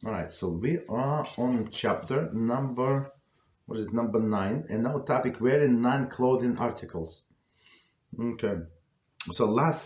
All right, so we are on chapter number, number 9, and now topic wearing non-clothing articles. Okay, so last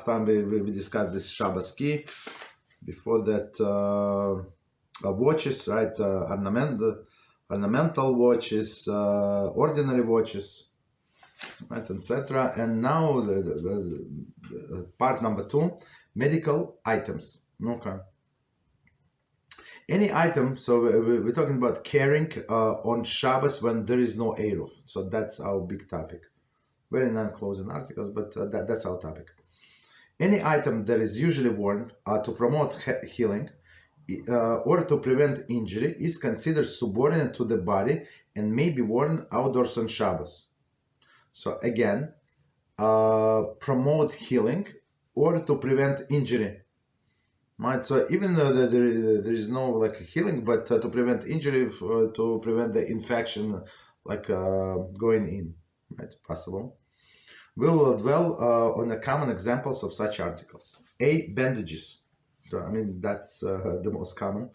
time we discussed this Shabbos key. Before that, watches, right? Ornamental watches, ordinary watches, right, etc. And now the part number 2, medical items. Okay. Any item, so we're talking about carrying on Shabbos when there is no eiruv. So that's our big topic. Very non-clothing articles, but that's our topic. Any item that is usually worn to promote healing or to prevent injury is considered subordinate to the body and may be worn outdoors on Shabbos. So again, promote healing or to prevent injury. Right, so even though there is no like healing, but to prevent injury, to prevent the infection, like going in, right? Possible. We will dwell on the common examples of such articles. Bandages. So, I mean, that's the most common.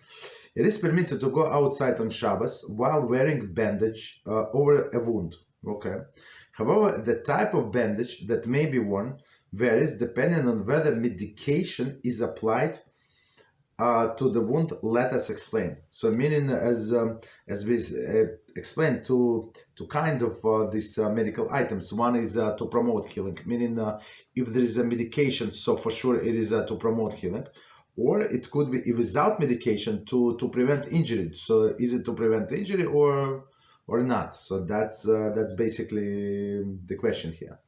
It is permitted to go outside on Shabbos while wearing bandage over a wound. Okay. However, the type of bandage that may be worn varies depending on whether medication is applied to the wound. Let us explain. So, meaning as we explained, two kind of these medical items. One is to promote healing, meaning if there is a medication, so for sure it is to promote healing, or it could be without medication to prevent injury. So, is it to prevent injury or not? So that's basically the question here.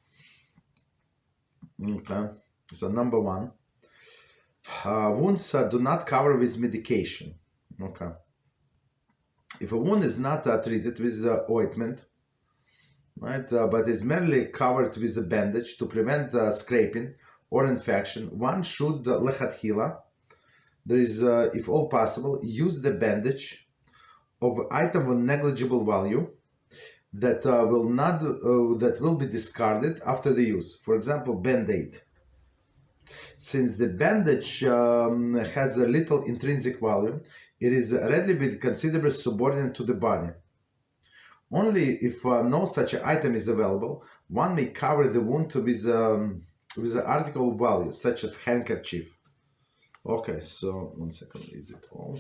Okay. So number 1. Wounds do not cover with medication. Okay. If a wound is not treated with ointment, right, but is merely covered with a bandage to prevent scraping or infection, one should lechatchila, there is, if all possible, use the bandage of item of negligible value that will be discarded after the use. For example, Band-Aid. Since the bandage has a little intrinsic value, it is readily considered subordinate to the body. Only if no such item is available, one may cover the wound with an article of value, such as handkerchief. Okay, so 1 second, is it all?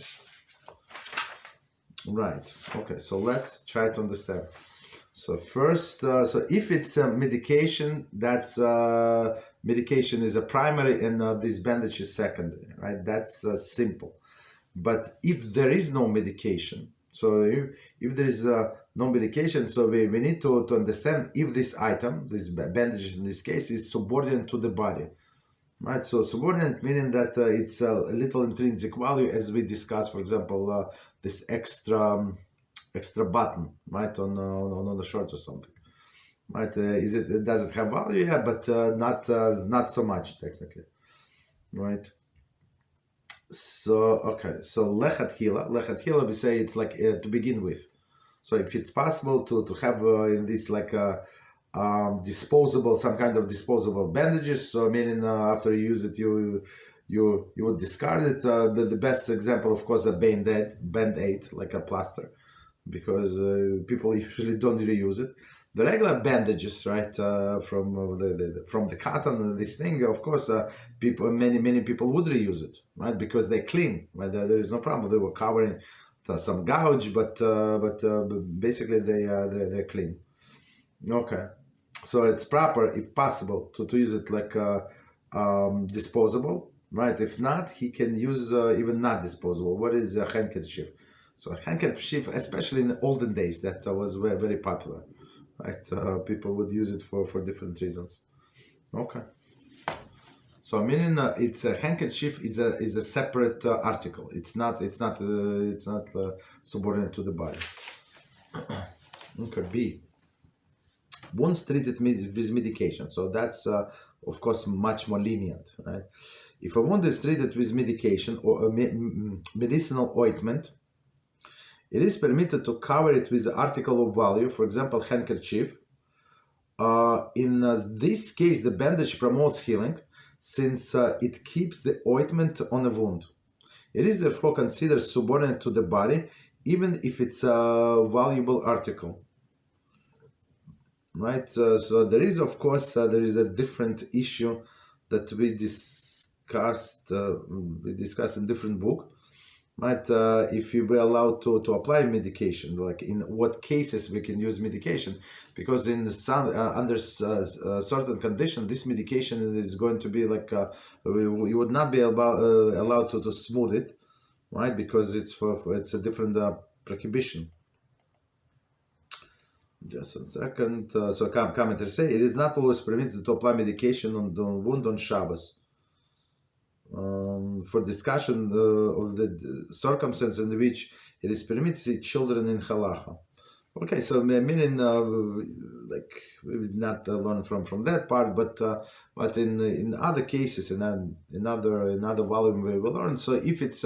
Right, okay, so let's try to understand. So first, so if it's a medication, that's medication is a primary and this bandage is secondary, right? That's simple. But if there is no medication, so if there is no medication, so we need to understand if this item, this bandage in this case, is subordinate to the body, right? So subordinate meaning that it's a little intrinsic value, as we discussed, for example, this extra button, right, on the shirt or something, right? Does it have value? Yeah, but not so much technically, right? So okay, so lechatchila we say it's like to begin with. So if it's possible to have in this like disposable, some kind of disposable bandages, so meaning after you use it you would discard it. The best example, of course, a band-aid, like a plaster, because people usually don't really use it. The regular bandages, right, from the cotton, this thing, of course, many people would reuse it, right, because they clean, right? There is no problem. They were covering some gouge, but basically they're clean. Okay, so it's proper, if possible, to use it like disposable, right? If not, he can use even not disposable. What is a handkerchief? So a handkerchief, especially in the olden days, that was very, very popular, right? People would use it for different reasons. Okay. So meaning it's a handkerchief is a separate article. It's not subordinate to the body. Okay. B. Wounds treated with medication. So that's of course much more lenient, right? If a wound is treated with medication or a medicinal ointment, it is permitted to cover it with an article of value, for example, handkerchief. In this case, the bandage promotes healing, since it keeps the ointment on a wound. It is therefore considered subordinate to the body, even if it's a valuable article. Right? So there is, of course, there is a different issue that we discussed in different book. Right? If you were allowed to apply medication, like in what cases we can use medication, because in some under certain condition, this medication is going to be like you would not be allowed to smooth it, right? Because it's it's a different prohibition. Just a second. So commenters say it is not always permitted to apply medication on the wound on Shabbos. For discussion of the circumstance in which it is permitted to see children in halacha. Okay, so meaning like we will not learn from that part, but in other cases, in another volume we will learn. So if it's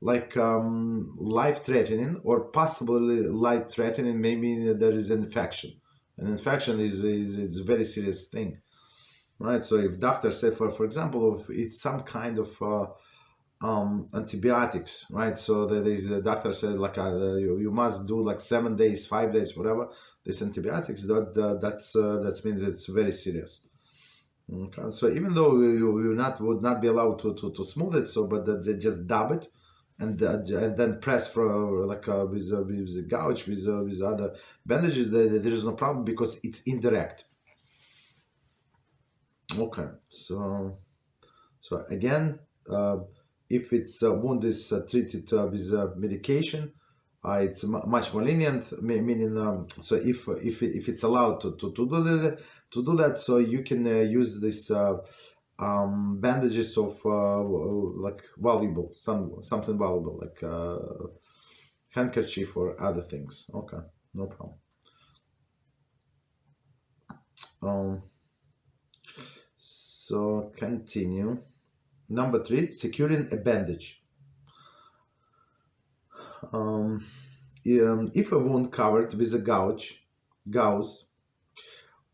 like life-threatening or possibly life-threatening, maybe there is an infection. An infection is a very serious thing. Right, so if doctor said, for example, if it's some kind of antibiotics, right? So the doctor said like you must do like 7 days, 5 days, whatever. This antibiotics that means it's very serious. Okay, so even though you would not be allowed to smooth it, so but they just dab it and then press for like with a gouge with other bandages. There is no problem because it's indirect. Okay, so again, if it's wound is treated with medication, it's much more lenient. Meaning, so if it's allowed to do that, so you can use this bandages of like valuable, something valuable like handkerchief or other things. Okay, no problem. So continue. Number 3, securing a bandage. If a wound covered with a gauze,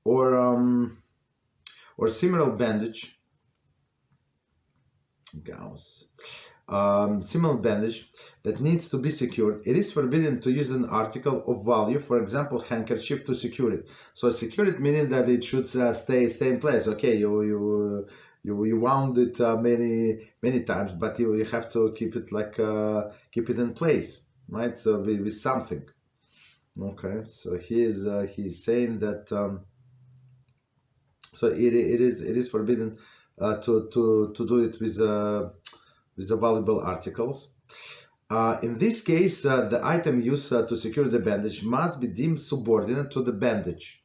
or similar bandage, similar bandage that needs to be secured, it is forbidden to use an article of value, for example, handkerchief, to secure it. So secure it meaning that it should stay in place. Okay, you wound it many times, but you have to keep it like keep it in place, right? So with something. Okay, so he's saying that so it is forbidden to do it with the valuable articles. In this case, the item used to secure the bandage must be deemed subordinate to the bandage.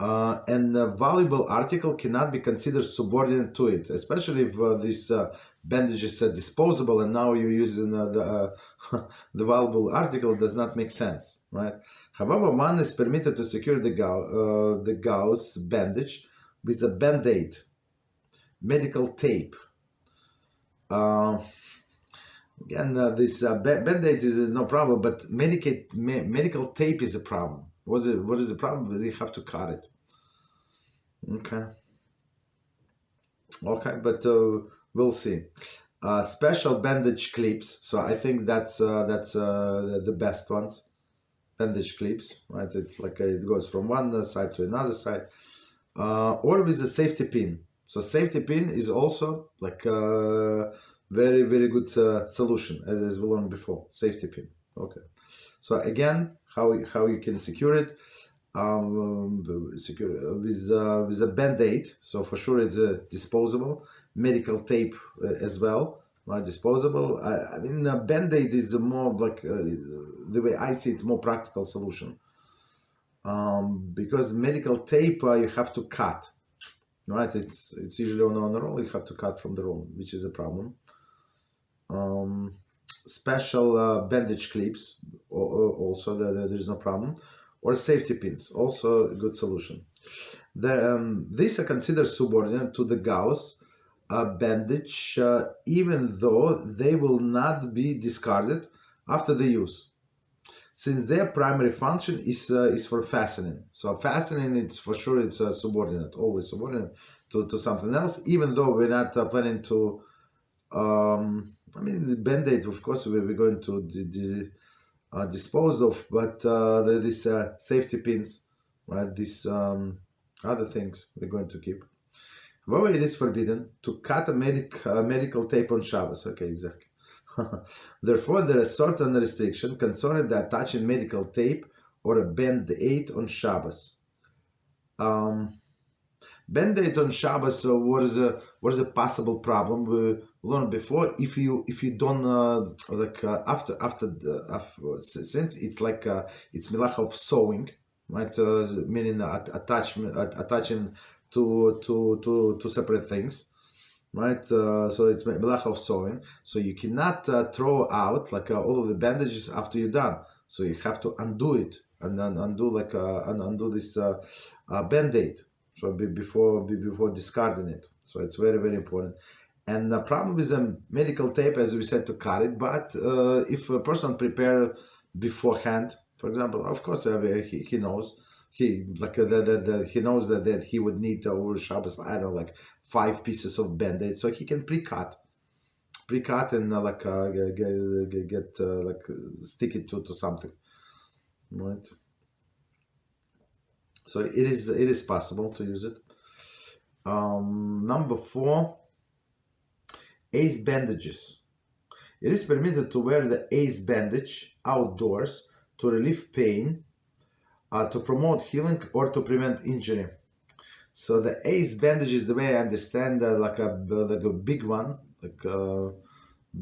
And a valuable article cannot be considered subordinate to it, especially if this bandage is disposable and now you're using the valuable article. Does not make sense, right? However, one is permitted to secure the gauze bandage with a band-aid, medical tape. Again, this band-aid is no problem, but medical tape is a problem. What is the problem? Because you have to cut it. Okay, but we'll see. Special bandage clips. So I think that's the best ones. Bandage clips, right? It's like it goes from one side to another side, or with a safety pin. So safety pin is also like a very, very good solution, as we learned before. Safety pin. Okay. So again, how you can secure it? Secure with a band-aid. So for sure it's disposable. Medical tape as well, right? Disposable. I mean, a band-aid is more like the way I see it, more practical solution. Because medical tape you have to cut. Right, it's usually on a roll. You have to cut from the roll, which is a problem. Special bandage clips, also there's no problem, or safety pins, also a good solution. These are considered subordinate to the gauze bandage, even though they will not be discarded after the use, since their primary function is for fastening. So fastening, it's for sure it's subordinate, always subordinate to something else, even though we're not planning to I mean, the Band-Aid, of course, we're going to dispose of, but these safety pins, right? These other things we're going to keep. However, it is forbidden to cut a medical tape on Shabbos. Okay, exactly. Therefore, there is certain restriction concerning the attaching medical tape or a Band-Aid on Shabbos. Band-Aid on Shabbos, what is a possible problem? We learned before, if you don't since it's like it's milach of sewing, right? Meaning attaching to separate things, right? So it's milach of sewing. So you cannot throw out all of the bandages after you're done. So you have to undo it and then undo this Band-Aid. So before discarding it. So it's very, very important. And the problem with the medical tape, as we said, to cut it. But if a person prepare beforehand, for example, of course he knows he knows that he would need over Shabbos, I don't know, like 5 pieces of Band-Aid, so he can pre-cut and stick it to something, right? So it is possible to use it. Number 4, ace bandages. It is permitted to wear the ace bandage outdoors to relieve pain, to promote healing, or to prevent injury. So the ace bandage is, the way I understand, like a big one, like a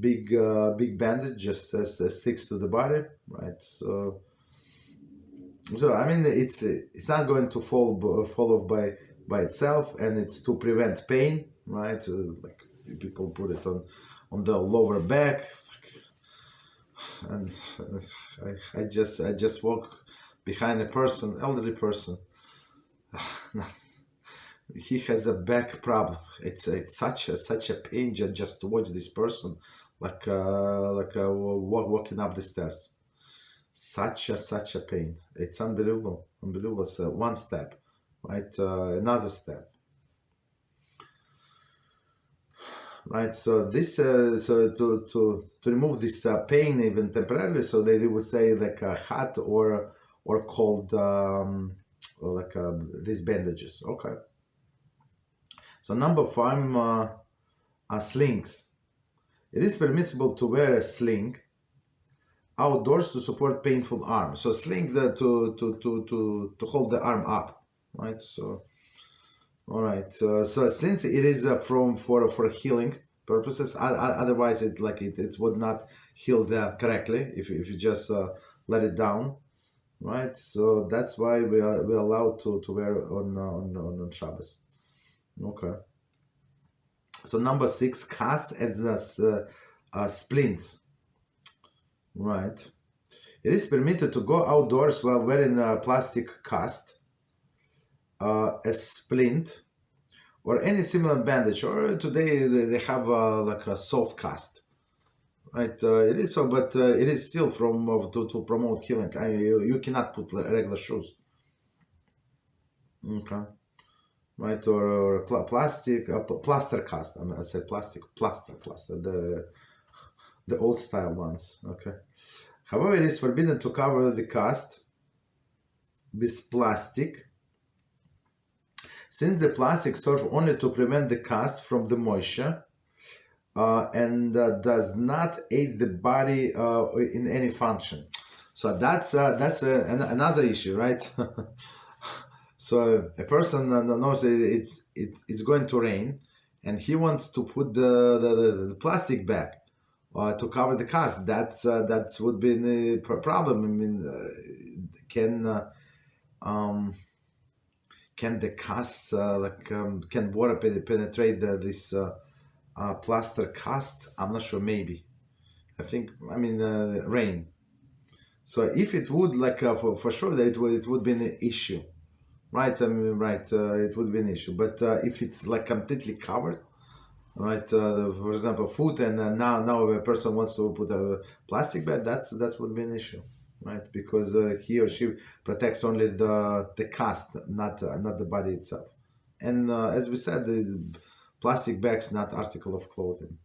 big bandage, just sticks to the body, right? So I mean, it's not going to fall off by itself, and it's to prevent pain, right? Like people put it on the lower back, and I just walk behind a person, elderly person. He has a back problem. It's such a pain just to watch this person, walking up the stairs. Such a pain. It's unbelievable. So one step, right? Another step, right? So this, so to remove this pain even temporarily, so they would say like a hot or cold, these bandages. Okay. So number 5, slings. It is permissible to wear a sling outdoors to support painful arm. So sling to hold the arm up, right? So all right. So since it is for healing purposes, otherwise it would not heal correctly if you just let it down, right? So that's why we are allowed to wear on Shabbos. Okay. So number 6, cast and splints. Right. It is permitted to go outdoors while wearing a plastic cast, a splint, or any similar bandage. Or today they have like a soft cast. Right. It is so, but it is still to promote healing. You cannot put regular shoes. Okay. Right, or plastic, plaster cast. I said plastic, plaster, the old style ones. Okay. However, it is forbidden to cover the cast with plastic, since the plastic serves only to prevent the cast from the moisture, and does not aid the body in any function. So that's another issue, right? So a person knows it's going to rain, and he wants to put the plastic back to cover the cast. That would be a problem. I mean, can the cast can water penetrate this plaster cast? I'm not sure. Maybe. I think. I mean, rain. So if it would for sure that it would be an issue. Right, I mean, right. It would be an issue, but if it's completely covered, right? For example, foot, and now a person wants to put a plastic bag, that would be an issue, right? Because he or she protects only the cast, not the body itself. And as we said, the plastic bag's not article of clothing.